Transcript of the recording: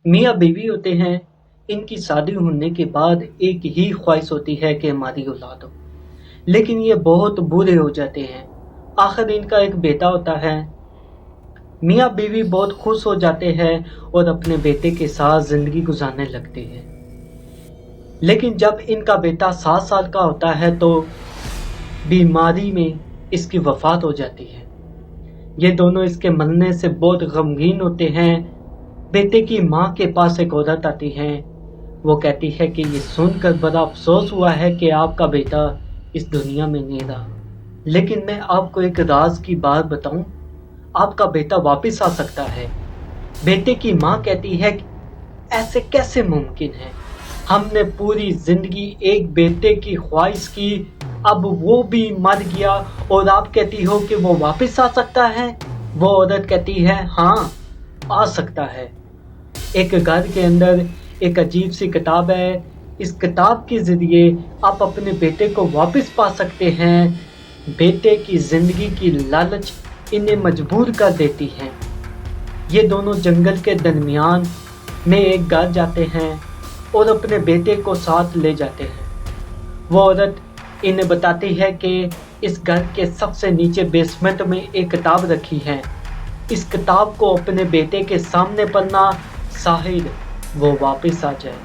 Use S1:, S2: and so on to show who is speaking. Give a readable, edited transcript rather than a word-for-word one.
S1: میاں بیوی ہوتے ہیں، ان کی شادی ہونے کے بعد ایک ہی خواہش ہوتی ہے کہ ہماری اولاد ہو، لیکن یہ بہت بوڑھے ہو جاتے ہیں۔ آخر ان کا ایک بیٹا ہوتا ہے۔ میاں بیوی بہت خوش ہو جاتے ہیں اور اپنے بیٹے کے ساتھ زندگی گزارنے لگتے ہیں، لیکن جب ان کا بیٹا 7 سال کا ہوتا ہے تو بیماری میں اس کی وفات ہو جاتی ہے۔ یہ دونوں اس کے مرنے سے بہت غمگین ہوتے ہیں۔ بیٹے کی ماں کے پاس ایک عورت آتی ہے، وہ کہتی ہے کہ یہ سن کر بڑا افسوس ہوا ہے کہ آپ کا بیٹا اس دنیا میں نہیں رہا، لیکن میں آپ کو ایک راز کی بات بتاؤں، آپ کا بیٹا واپس آ سکتا ہے۔ بیٹے کی ماں کہتی ہے کہ ایسے کیسے ممکن ہے؟ ہم نے پوری زندگی ایک بیٹے کی خواہش کی، اب وہ بھی مر گیا اور آپ کہتی ہو کہ وہ واپس آ سکتا ہے؟ وہ عورت کہتی ہے ہاں آ سکتا ہے۔ ایک گھر کے اندر ایک عجیب سی کتاب ہے، اس کتاب کے ذریعے آپ اپنے بیٹے کو واپس پا سکتے ہیں۔ بیٹے کی زندگی کی لالچ انہیں مجبور کر دیتی ہے۔ یہ دونوں جنگل کے درمیان میں ایک گھر جاتے ہیں اور اپنے بیٹے کو ساتھ لے جاتے ہیں۔ وہ عورت انہیں بتاتی ہے کہ اس گھر کے سب سے نیچے بیسمنٹ میں ایک کتاب رکھی ہے، اس کتاب کو اپنے بیٹے کے سامنے پڑھنا، شاید وہ واپس آ جائے۔